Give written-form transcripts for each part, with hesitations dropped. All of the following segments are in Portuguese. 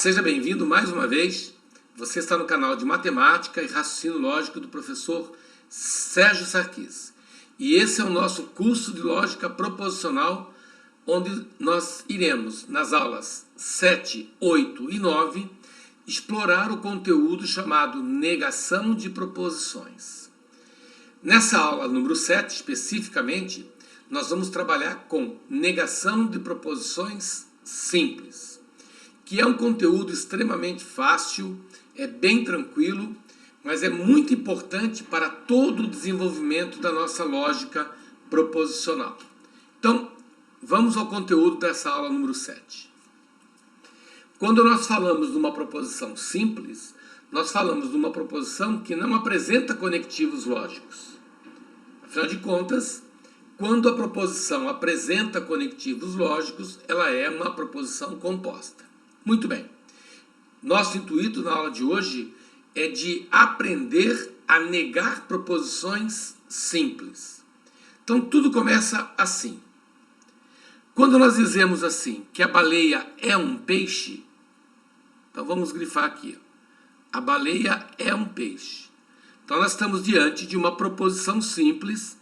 seja bem-vindo mais uma vez. Você está no canal de Matemática e Raciocínio Lógico do professor Sérgio Sarquis. E esse é o nosso curso de Lógica Proposicional, onde nós iremos, nas aulas 7, 8 e 9, explorar o conteúdo chamado Negação de Proposições. Nessa aula número 7, especificamente, nós vamos trabalhar com negação de proposições simples, que é um conteúdo extremamente fácil, é bem tranquilo, mas é muito importante para todo o desenvolvimento da nossa lógica proposicional. Então, vamos ao conteúdo dessa aula número 7. Quando nós falamos de uma proposição simples, nós falamos de uma proposição que não apresenta conectivos lógicos. Afinal de contas, quando a proposição apresenta conectivos lógicos, ela é uma proposição composta. Muito bem. Nosso intuito na aula de hoje é de aprender a negar proposições simples. Então, tudo começa assim. Quando nós dizemos assim, que a baleia é um peixe, então vamos grifar aqui. A baleia é um peixe. Então, nós estamos diante de uma proposição simples,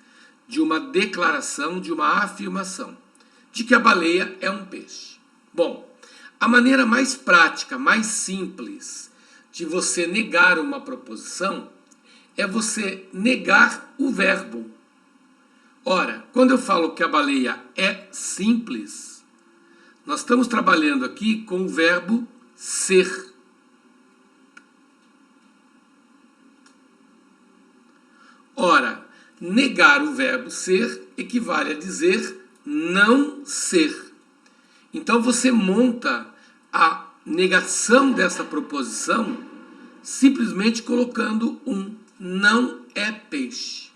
de uma declaração, de uma afirmação, de que a baleia é um peixe. Bom, a maneira mais prática, mais simples de você negar uma proposição é você negar o verbo. Ora, quando eu falo que a baleia é simples, nós estamos trabalhando aqui com o verbo ser. Ora, negar o verbo ser equivale a dizer não ser. Então você monta a negação dessa proposição simplesmente colocando um não é peixe.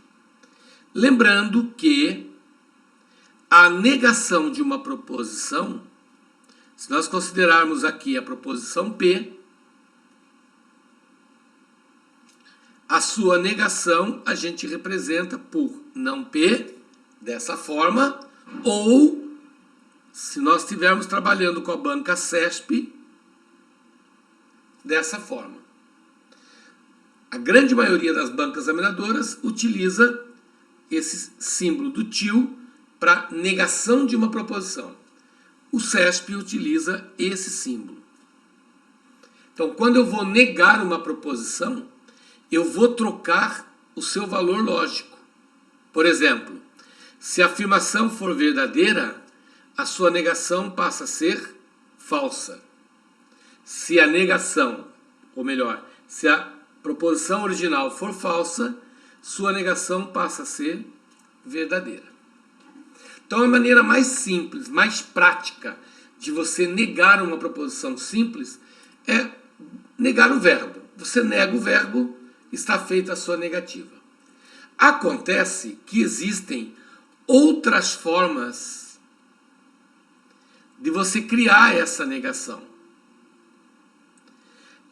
Lembrando que a negação de uma proposição, se nós considerarmos aqui a proposição P, a sua negação a gente representa por não P, dessa forma, ou, se nós estivermos trabalhando com a banca CESP, dessa forma. A grande maioria das bancas examinadoras utiliza esse símbolo do tio para negação de uma proposição. O CESP utiliza esse símbolo. Então, quando eu vou negar uma proposição, eu vou trocar o seu valor lógico. Por exemplo, se a afirmação for verdadeira, a sua negação passa a ser falsa. Se a negação, ou melhor, se a proposição original for falsa, sua negação passa a ser verdadeira. Então, a maneira mais simples, mais prática de você negar uma proposição simples é negar o verbo. Você nega o verbo, está feita a sua negativa. Acontece que existem outras formas de você criar essa negação.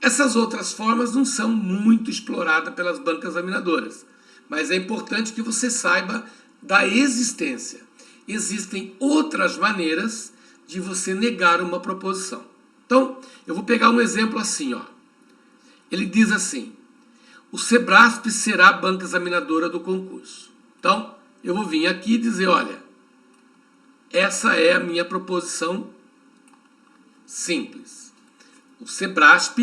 Essas outras formas não são muito exploradas pelas bancas examinadoras, mas é importante que você saiba da existência. Existem outras maneiras de você negar uma proposição. Então, eu vou pegar um exemplo assim, ó. Ele diz assim: o Sebrasp será a banca examinadora do concurso. Então, eu vou vir aqui e dizer, olha, essa é a minha proposição simples. O Sebrasp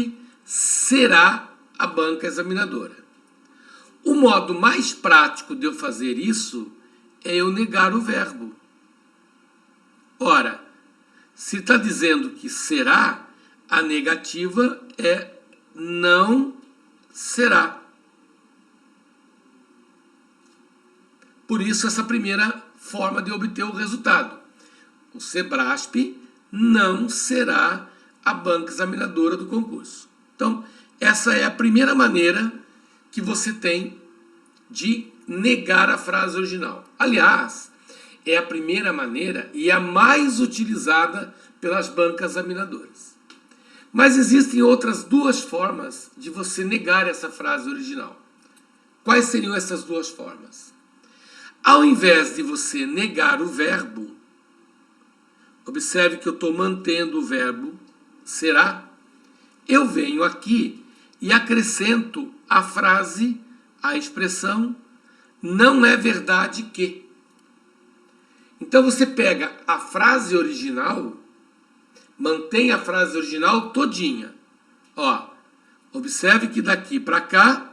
será a banca examinadora. O modo mais prático de eu fazer isso é eu negar o verbo. Ora, se está dizendo que será, a negativa é não será. Por isso, essa primeira forma de obter o resultado. O Sebrasp não será a banca examinadora do concurso. Então, essa é a primeira maneira que você tem de negar a frase original. Aliás, é a primeira maneira e a mais utilizada pelas bancas examinadoras. Mas existem outras duas formas de você negar essa frase original. Quais seriam essas duas formas? Ao invés de você negar o verbo, observe que eu estou mantendo o verbo será, eu venho aqui e acrescento a frase, a expressão, não é verdade que. Então você pega a frase original, mantém a frase original todinha. Ó, observe que daqui para cá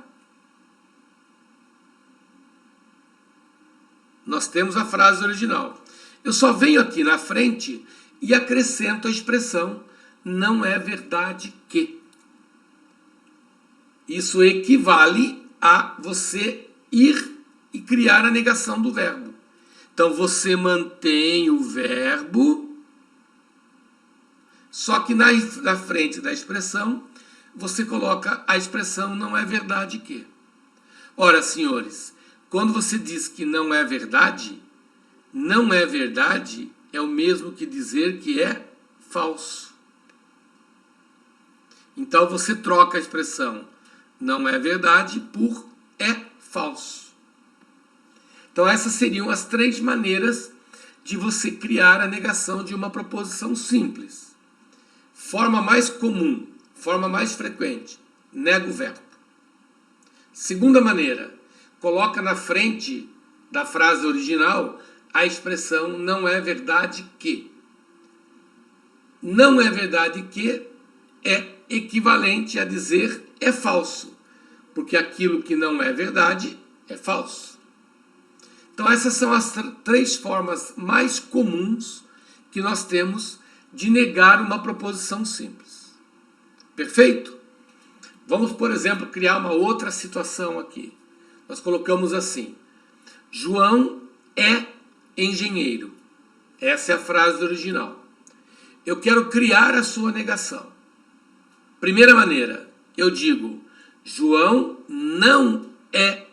nós temos a frase original. Eu só venho aqui na frente e acrescento a expressão não é verdade que. Isso equivale a você ir e criar a negação do verbo. Então você mantém o verbo, só que na frente da expressão você coloca a expressão não é verdade que. Ora, senhores, quando você diz que não é verdade é o mesmo que dizer que é falso. Então você troca a expressão não é verdade por é falso. Então essas seriam as 3 maneiras de você criar a negação de uma proposição simples. Forma mais comum, forma mais frequente, nega o verbo. Segunda maneira, coloca na frente da frase original a expressão não é verdade que. Não é verdade que é equivalente a dizer é falso, porque aquilo que não é verdade é falso. Então essas são as 3 formas mais comuns que nós temos de negar uma proposição simples. Perfeito? Vamos, por exemplo, criar uma outra situação aqui. Nós colocamos assim: João é engenheiro. Essa é a frase original. Eu quero criar a sua negação. Primeira maneira, eu digo João não é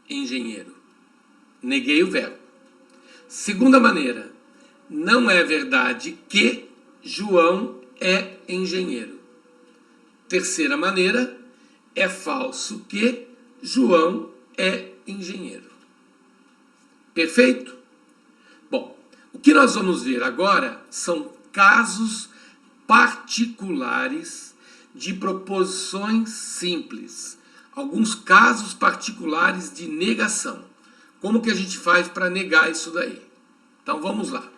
engenheiro. Neguei o verbo. Segunda maneira, não é verdade que João é engenheiro. Terceira maneira, é falso que João é engenheiro. Perfeito? Bom, o que nós vamos ver agora são casos particulares de proposições simples. Alguns casos particulares de negação. Como que a gente faz para negar isso daí? Então vamos lá.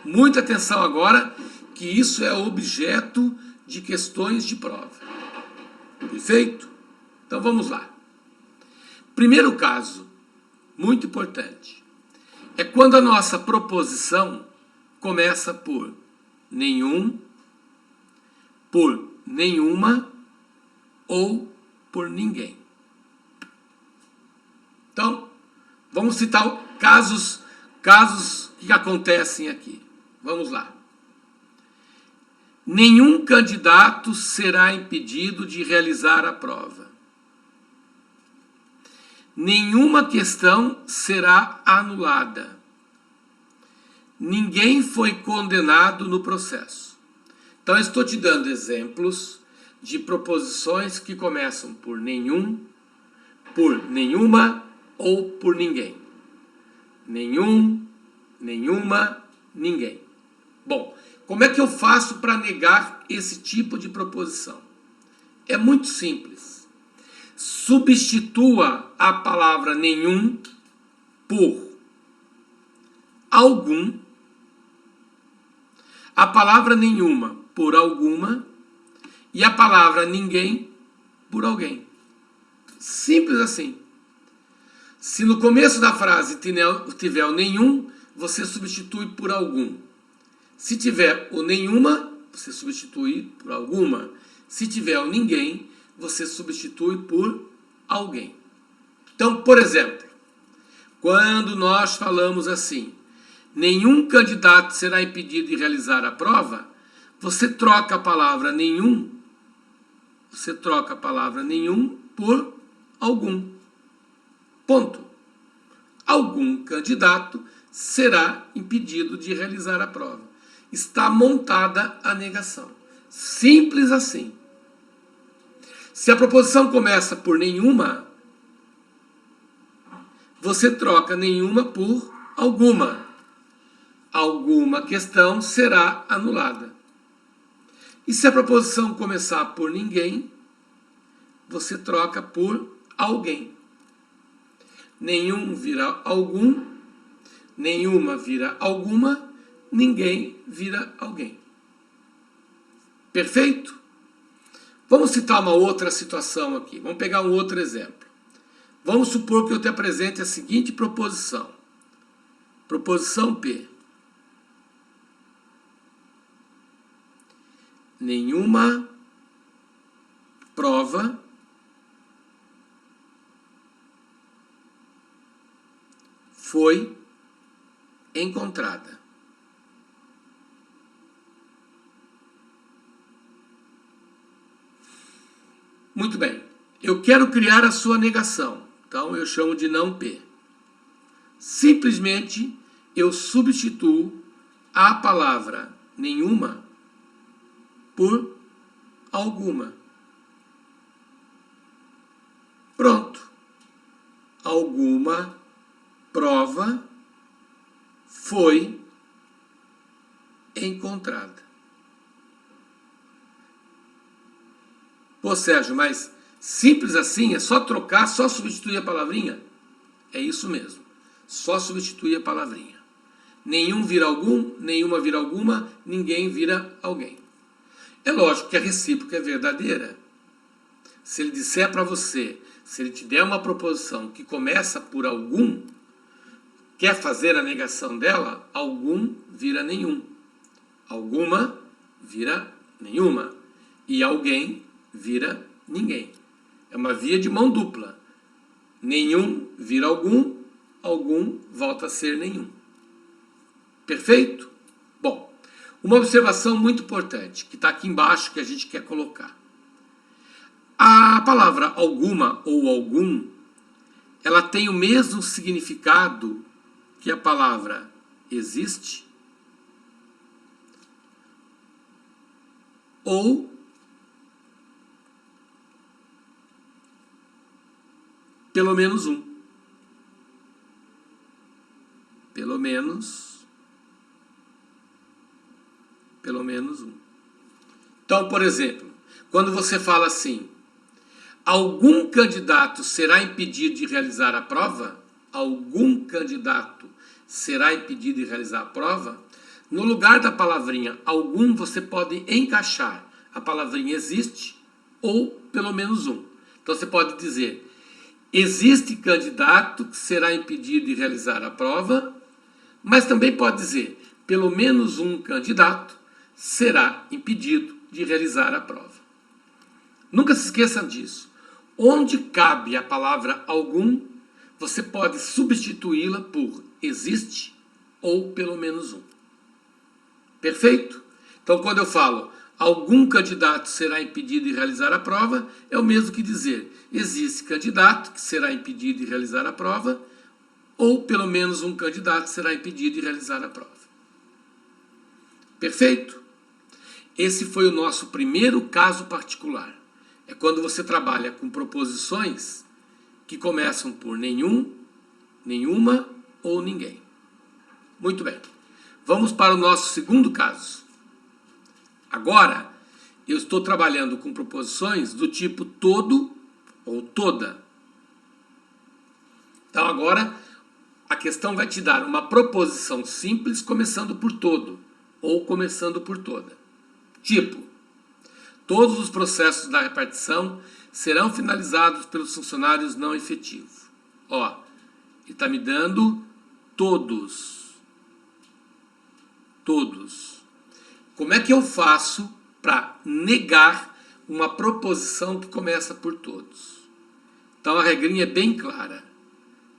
Muita atenção agora, que isso é objeto de questões de prova. Perfeito? Então vamos lá. Primeiro caso, muito importante, é quando a nossa proposição começa por nenhum, por nenhuma ou por ninguém. Então, vamos citar casos que acontecem aqui. Vamos lá. Nenhum candidato será impedido de realizar a prova. Nenhuma questão será anulada. Ninguém foi condenado no processo. Então, eu estou te dando exemplos de proposições que começam por nenhum, por nenhuma ou por ninguém. Nenhum, nenhuma, ninguém. Bom, como é que eu faço para negar esse tipo de proposição? É muito simples. Substitua a palavra nenhum por algum, a palavra nenhuma por alguma e a palavra ninguém por alguém. Simples assim. Se no começo da frase tiver o nenhum, você substitui por algum. Se tiver o nenhuma, você substitui por alguma. Se tiver o ninguém, você substitui por alguém. Então, por exemplo, quando nós falamos assim, nenhum candidato será impedido de realizar a prova, você troca a palavra nenhum, por algum. Ponto. Algum candidato será impedido de realizar a prova. Está montada a negação. Simples assim. Se a proposição começa por nenhuma, você troca nenhuma por alguma. Alguma questão será anulada. E se a proposição começar por ninguém, você troca por alguém. Nenhum vira algum, nenhuma vira alguma, ninguém vira alguém. Perfeito? Vamos citar uma outra situação aqui. Vamos pegar um outro exemplo. Vamos supor que eu te apresente a seguinte proposição. Proposição P. Nenhuma prova foi encontrada. Muito bem. Eu quero criar a sua negação. Então eu chamo de não P. Simplesmente eu substituo a palavra nenhuma por alguma. Pronto. Alguma prova foi encontrada. Pô, Sérgio, mas simples assim? É só trocar, só substituir a palavrinha? É isso mesmo. Só substituir a palavrinha. Nenhum vira algum, nenhuma vira alguma, ninguém vira alguém. É lógico que a recíproca é verdadeira. Se ele disser para você, se ele te der uma proposição que começa por algum, quer fazer a negação dela, algum vira nenhum. Alguma vira nenhuma. E alguém vira ninguém. É uma via de mão dupla. Nenhum vira algum, algum volta a ser nenhum. Perfeito? Bom, uma observação muito importante, que está aqui embaixo, que a gente quer colocar. A palavra alguma ou algum, ela tem o mesmo significado que a palavra existe ou pelo menos um. Pelo menos um. Então, por exemplo, quando você fala assim, algum candidato será impedido de realizar a prova, algum candidato será impedido de realizar a prova, no lugar da palavrinha algum, você pode encaixar a palavrinha existe ou pelo menos um. Então, você pode dizer, existe candidato que será impedido de realizar a prova, mas também pode dizer, pelo menos um candidato será impedido de realizar a prova. Nunca se esqueçam disso. Onde cabe a palavra algum, você pode substituí-la por existe ou pelo menos um. Perfeito? Então, quando eu falo algum candidato será impedido de realizar a prova, é o mesmo que dizer existe candidato que será impedido de realizar a prova ou pelo menos um candidato será impedido de realizar a prova. Perfeito? Esse foi o nosso primeiro caso particular. É quando você trabalha com proposições que começam por nenhum, nenhuma ou ninguém. Muito bem. Vamos para o nosso segundo caso. Agora, eu estou trabalhando com proposições do tipo todo ou toda. Então, agora, a questão vai te dar uma proposição simples começando por todo ou começando por toda. Tipo, todos os processos da repartição serão finalizados pelos funcionários não efetivos. Ó, ele está me dando todos. Todos. Como é que eu faço para negar uma proposição que começa por todos? Então a regrinha é bem clara.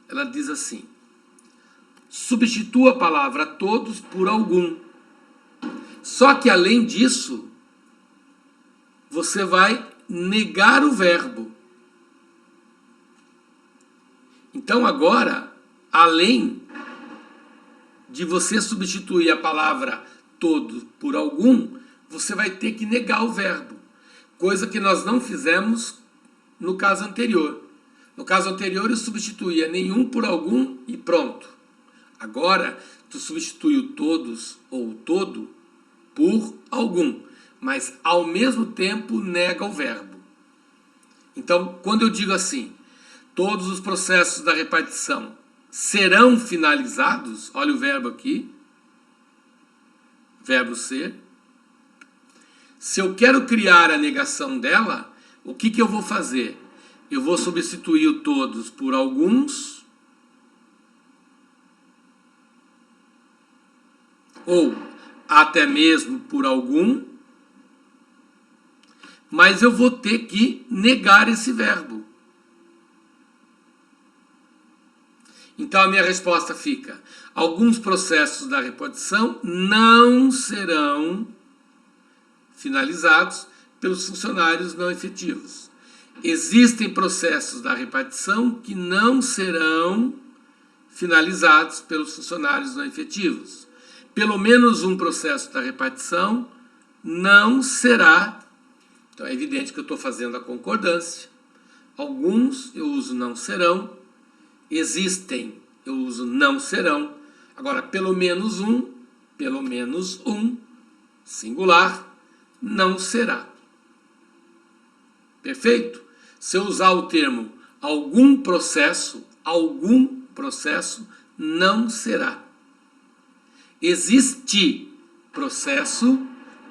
Ela diz assim: substitua a palavra todos por algum. Só que além disso, você vai negar o verbo. Então agora, além de você substituir a palavra todo por algum, você vai ter que negar o verbo. Coisa que nós não fizemos no caso anterior. No caso anterior eu substituía nenhum por algum e pronto. Agora tu substitui o todos ou o todo por algum. mas ao mesmo tempo nega o verbo. Então, quando eu digo assim, todos os processos da repartição serão finalizados, olha o verbo aqui, verbo ser. Se eu quero criar a negação dela, o que eu vou fazer? Eu vou substituir o todos por alguns, ou até mesmo por algum, mas eu vou ter que negar esse verbo. Então a minha resposta fica: alguns processos da repartição não serão finalizados pelos funcionários não efetivos. Existem processos da repartição que não serão finalizados pelos funcionários não efetivos. Pelo menos um processo da repartição não será. Então é evidente que eu estou fazendo a concordância. Alguns eu uso não serão. Existem, eu uso não serão. Agora, pelo menos um, singular, não será. Perfeito? Se eu usar o termo algum processo não será. Existe processo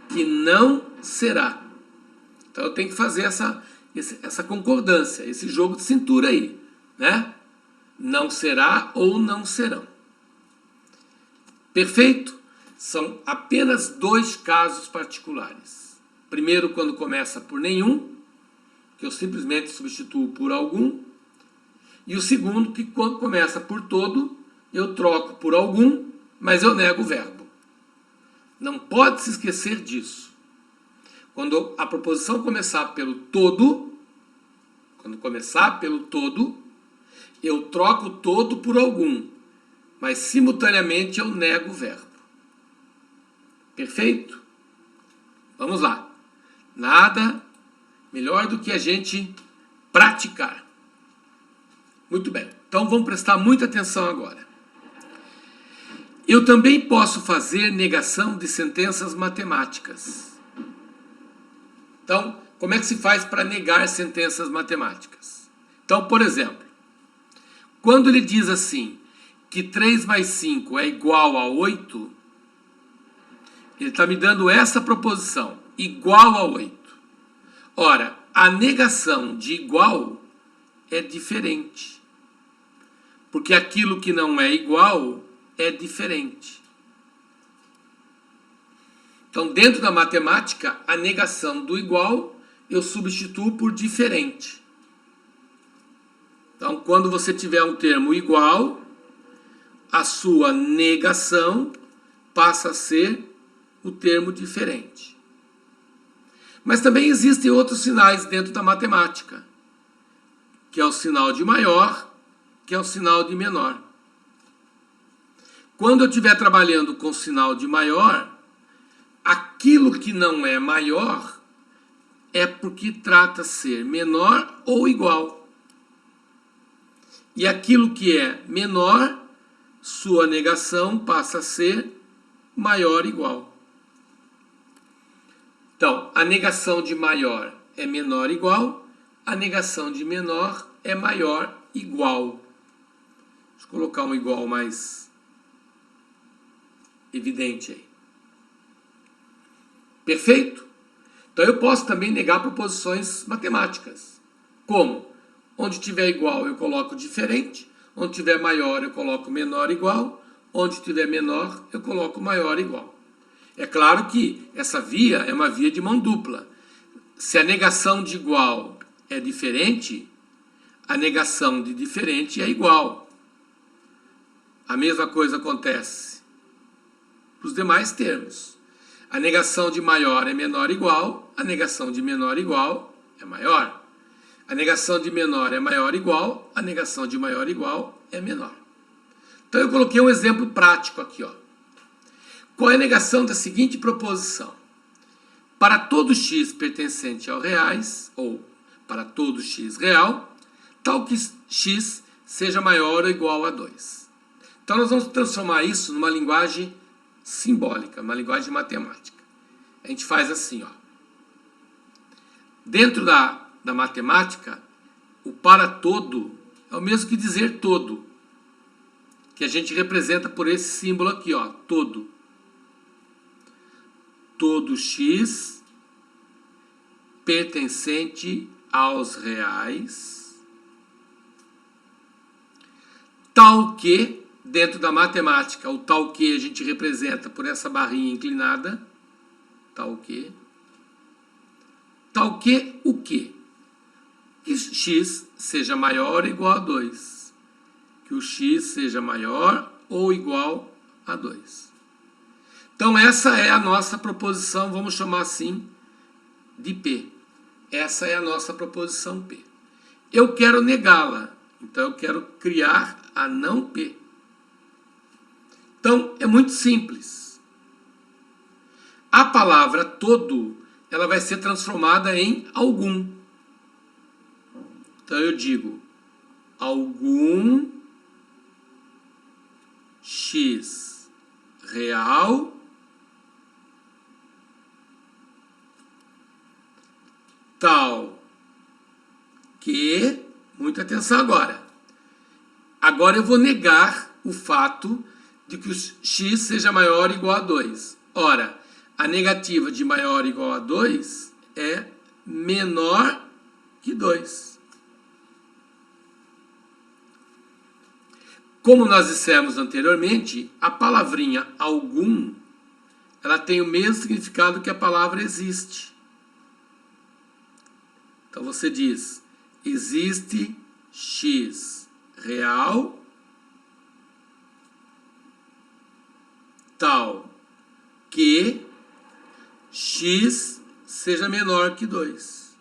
que não será. Então eu tenho que fazer essa concordância, esse jogo de cintura aí, né? Não será ou não serão. Perfeito? São apenas 2 casos particulares. Primeiro, quando começa por nenhum, que eu simplesmente substituo por algum. E o segundo, que quando começa por todo, eu troco por algum, mas eu nego o verbo. Não pode se esquecer disso. Quando a proposição começar pelo todo, eu troco todo por algum, mas simultaneamente eu nego o verbo. Perfeito? Vamos lá. Nada melhor do que a gente praticar. Muito bem. Então vamos prestar muita atenção agora. Eu também posso fazer negação de sentenças matemáticas. Então, como é que se faz para negar sentenças matemáticas? Então, por exemplo, quando ele diz assim, que 3 mais 5 é igual a 8, ele está me dando essa proposição, igual a 8. Ora, a negação de igual é diferente. Porque aquilo que não é igual é diferente. Então, dentro da matemática, a negação do igual eu substituo por diferente. Então, quando você tiver um termo igual, a sua negação passa a ser o termo diferente. Mas também existem outros sinais dentro da matemática, que é o sinal de maior, que é o sinal de menor. Quando eu estiver trabalhando com sinal de maior, aquilo que não é maior é porque trata ser menor ou igual. E aquilo que é menor, sua negação passa a ser maior ou igual. Então, a negação de maior é menor ou igual, a negação de menor é maior ou igual. Deixa eu colocar um igual mais evidente aí. Perfeito? Então eu posso também negar proposições matemáticas. Como? Onde tiver igual eu coloco diferente, onde tiver maior eu coloco menor igual, onde tiver menor eu coloco maior igual. É claro que essa via é uma via de mão dupla. Se a negação de igual é diferente, a negação de diferente é igual. A mesma coisa acontece para os demais termos. A negação de maior é menor ou igual, a negação de menor igual é maior. A negação de menor é maior ou igual, a negação de maior igual é menor. Então eu coloquei um exemplo prático aqui, ó. Qual é a negação da seguinte proposição? Para todo x pertencente ao reais, ou para todo x real, tal que x seja maior ou igual a 2. Então nós vamos transformar isso numa linguagem simbólica, uma linguagem matemática. A gente faz assim, ó. Dentro da matemática, o para todo é o mesmo que dizer todo, que a gente representa por esse símbolo aqui, ó, todo. Todo x pertencente aos reais, tal que, dentro da matemática, o tal que a gente representa por essa barrinha inclinada, tal que o quê? Que x seja maior ou igual a 2. Que o x seja maior ou igual a 2. Então, essa é a nossa proposição, vamos chamar assim, de P. Essa é a nossa proposição P. Eu quero negá-la, então eu quero criar a não P. Então, é muito simples. A palavra todo, ela vai ser transformada em algum. Então, eu digo, algum x real tal que, muita atenção agora. Agora eu vou negar o fato de que o x seja maior ou igual a 2. Ora, a negativa de maior ou igual a 2 é menor que 2. Como nós dissemos anteriormente, a palavrinha algum, ela tem o mesmo significado que a palavra existe. Então você diz, existe x real tal que x seja menor que 2.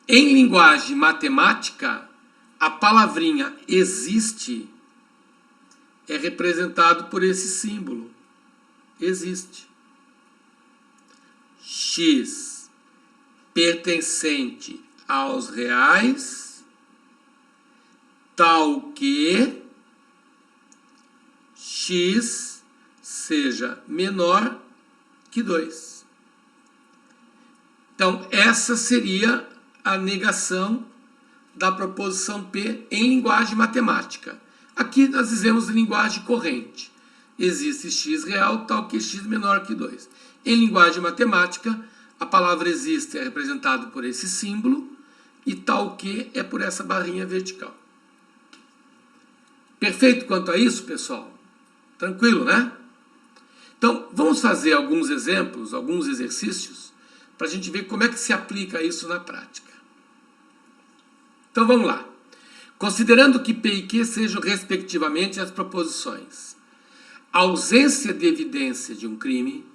Em linguagem matemática, a palavrinha existe é representado por esse símbolo. Existe. X pertencente aos reais, tal que x seja menor que 2. Então, essa seria a negação da proposição P em linguagem matemática. Aqui nós dizemos em linguagem corrente. Existe x real tal que x menor que 2. Em linguagem matemática, a palavra existe é representada por esse símbolo e tal que é por essa barrinha vertical. Perfeito quanto a isso, pessoal? Tranquilo, né? Então, vamos fazer alguns exemplos, alguns exercícios, para a gente ver como é que se aplica isso na prática. Então, vamos lá. Considerando que P e Q sejam, respectivamente, as proposições, a ausência de evidência de um crime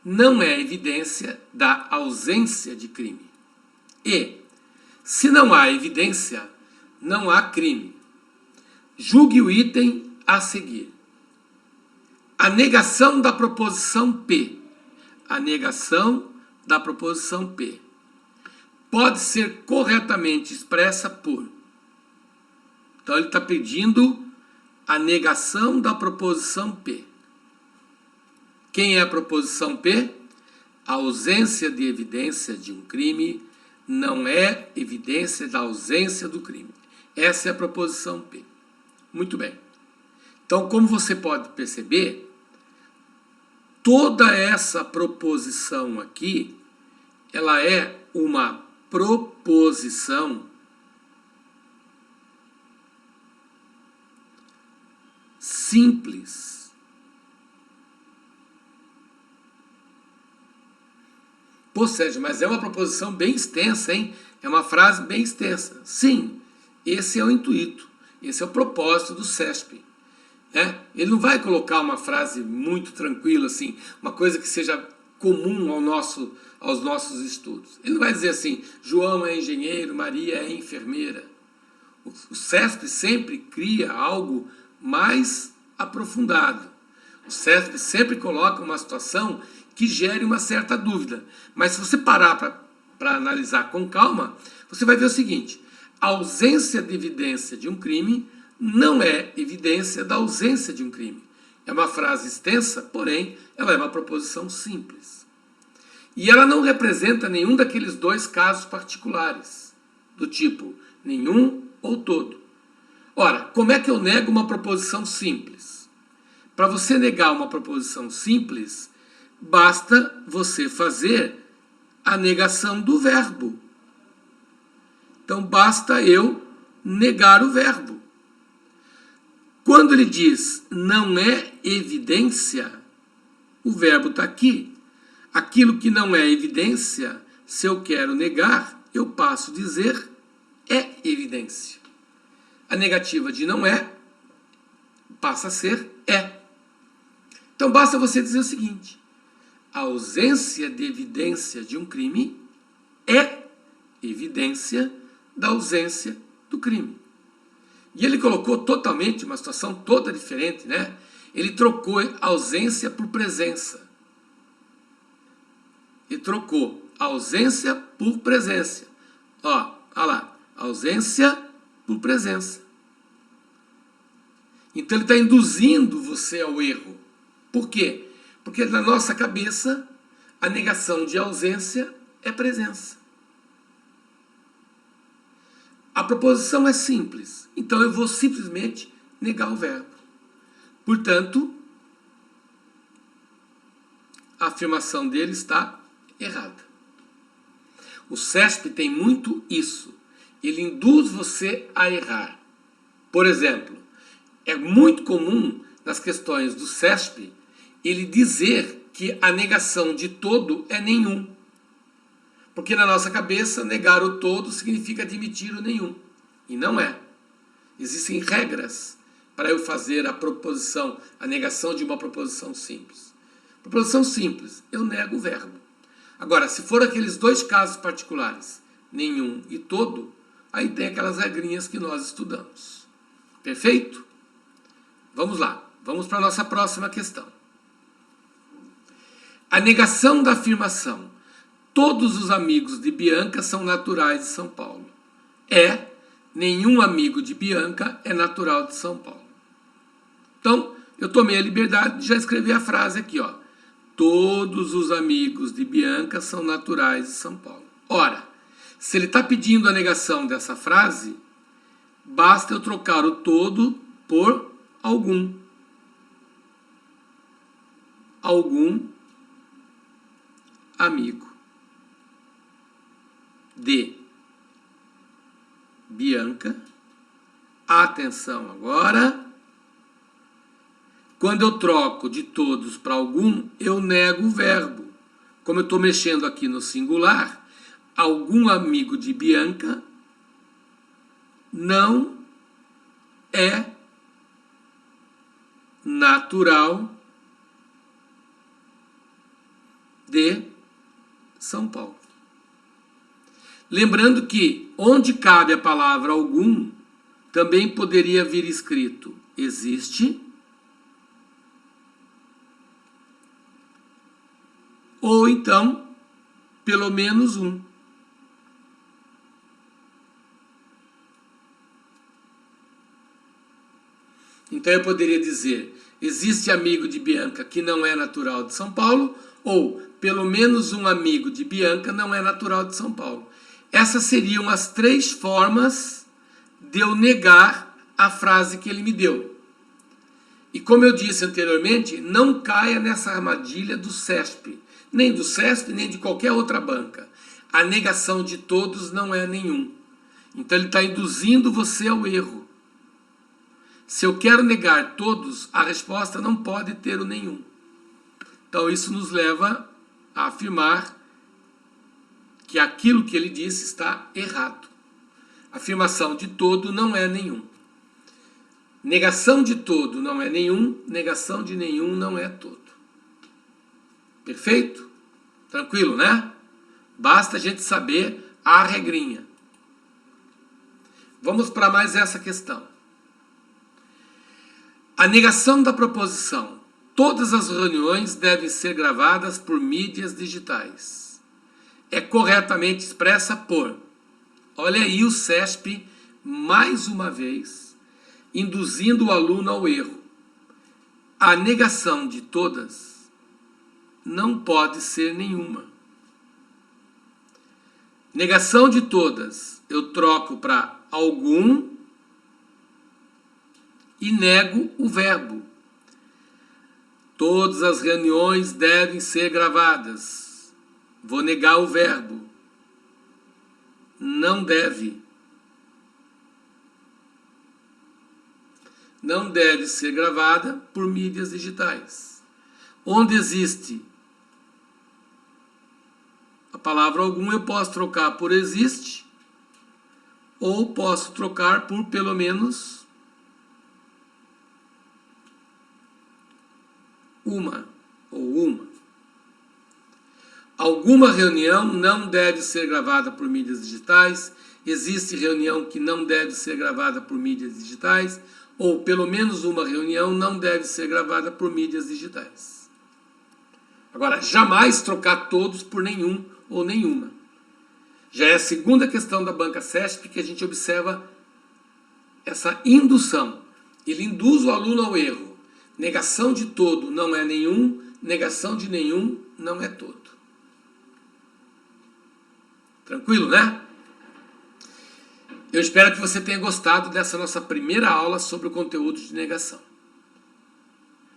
não é evidência da ausência de crime. E, se não há evidência, não há crime. Julgue o item a seguir. A negação da proposição P. A negação da proposição P pode ser corretamente expressa por... Então, ele está pedindo a negação da proposição P. Quem é a proposição P? A ausência de evidência de um crime não é evidência da ausência do crime. Essa é a proposição P. Muito bem. Então, como você pode perceber, toda essa proposição aqui, ela é uma proposição simples. Pô, Sérgio, mas é uma proposição bem extensa, hein? É uma frase bem extensa. Sim, esse é o intuito, esse é o propósito do CESP. Ele não vai colocar uma frase muito tranquila, assim, uma coisa que seja comum aos nossos estudos. Ele não vai dizer assim, João é engenheiro, Maria é enfermeira. O CESP sempre cria algo mais aprofundado. O CESP sempre coloca uma situação que gere uma certa dúvida. Mas se você parar para analisar com calma, você vai ver o seguinte, a ausência de evidência de um crime não é evidência da ausência de um crime. É uma frase extensa, porém, ela é uma proposição simples. E ela não representa nenhum daqueles dois casos particulares, do tipo nenhum ou todo. Ora, como é que eu nego uma proposição simples? Para você negar uma proposição simples, basta você fazer a negação do verbo. Então, basta eu negar o verbo. Quando ele diz não é evidência, o verbo está aqui. Aquilo que não é evidência, se eu quero negar, eu passo a dizer é evidência. A negativa de não é passa a ser é. Então basta você dizer o seguinte: a ausência de evidência de um crime é evidência da ausência do crime. E ele colocou totalmente uma situação toda diferente, né? Ele trocou ausência por presença. Ele trocou ausência por presença. Ó, olha lá, ausência por presença. Então ele está induzindo você ao erro. Por quê? Porque na nossa cabeça a negação de ausência é presença. A proposição é simples, então eu vou simplesmente negar o verbo. Portanto, a afirmação dele está errada. O CESP tem muito isso. Ele induz você a errar. Por exemplo, é muito comum nas questões do CESP ele dizer que a negação de todo é nenhum. Porque na nossa cabeça, negar o todo significa admitir o nenhum. E não é. Existem regras para eu fazer a proposição, a negação de uma proposição simples. Proposição simples, eu nego o verbo. Agora, se for aqueles dois casos particulares, nenhum e todo, aí tem aquelas regrinhas que nós estudamos. Perfeito? Vamos lá. Vamos para a nossa próxima questão. A negação da afirmação todos os amigos de Bianca são naturais de São Paulo. Nenhum amigo de Bianca é natural de São Paulo. Então, eu tomei a liberdade de já escrever a frase aqui, ó. Todos os amigos de Bianca são naturais de São Paulo. Ora, se ele está pedindo a negação dessa frase, basta eu trocar o todo por algum. Algum amigo de Bianca. Atenção agora. Quando eu troco de todos para algum, eu nego o verbo. Como eu estou mexendo aqui no singular, algum amigo de Bianca não é natural de São Paulo. Lembrando que, onde cabe a palavra algum, também poderia vir escrito existe ou então, pelo menos um. Então eu poderia dizer, existe amigo de Bianca que não é natural de São Paulo, ou pelo menos um amigo de Bianca não é natural de São Paulo. Essas seriam as três formas de eu negar a frase que ele me deu. E como eu disse anteriormente, não caia nessa armadilha do CESP, nem do CESP, nem de qualquer outra banca. A negação de todos não é nenhum. Então ele está induzindo você ao erro. Se eu quero negar todos, a resposta não pode ter o nenhum. Então isso nos leva a afirmar que aquilo que ele disse está errado. Afirmação de todo não é nenhum. Negação de todo não é nenhum, negação de nenhum não é todo. Perfeito? Tranquilo, né? Basta a gente saber a regrinha. Vamos para mais essa questão. A negação da proposição. Todas as reuniões devem ser gravadas por mídias digitais. É corretamente expressa por... Olha aí o CESP, mais uma vez, induzindo o aluno ao erro. A negação de todas não pode ser nenhuma. Negação de todas, eu troco para algum e nego o verbo. Todas as reuniões devem ser gravadas. Vou negar o verbo. Não deve. Não deve ser gravada por mídias digitais. Onde existe a palavra algum, eu posso trocar por existe, ou posso trocar por pelo menos uma ou uma. Alguma reunião não deve ser gravada por mídias digitais. Existe reunião que não deve ser gravada por mídias digitais, ou pelo menos uma reunião não deve ser gravada por mídias digitais. Agora, jamais trocar todos por nenhum ou nenhuma. Já é a segunda questão da banca CESP que a gente observa essa indução. Ele induz o aluno ao erro. Negação de todo não é nenhum, negação de nenhum não é todo. Tranquilo, né? Eu espero que você tenha gostado dessa nossa primeira aula sobre o conteúdo de negação.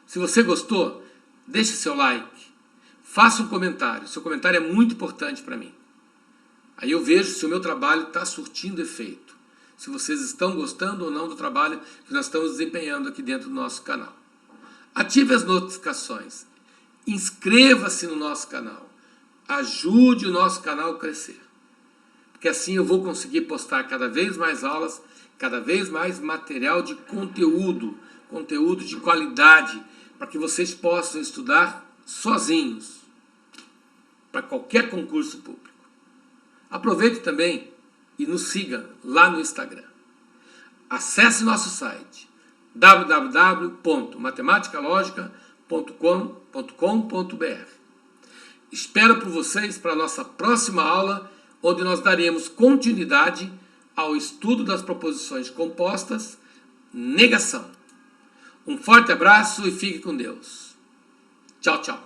Se você gostou, deixe seu like, faça um comentário. Seu comentário é muito importante para mim. Aí eu vejo se o meu trabalho está surtindo efeito. Se vocês estão gostando ou não do trabalho que nós estamos desempenhando aqui dentro do nosso canal. Ative as notificações. Inscreva-se no nosso canal. Ajude o nosso canal a crescer. Porque assim eu vou conseguir postar cada vez mais aulas, cada vez mais material de conteúdo, conteúdo de qualidade, para que vocês possam estudar sozinhos, para qualquer concurso público. Aproveite também e nos siga lá no Instagram. Acesse nosso site www.matematicalogica.com.br. Espero por vocês para a nossa próxima aula, onde nós daremos continuidade ao estudo das proposições compostas, negação. Um forte abraço e fique com Deus. Tchau, tchau.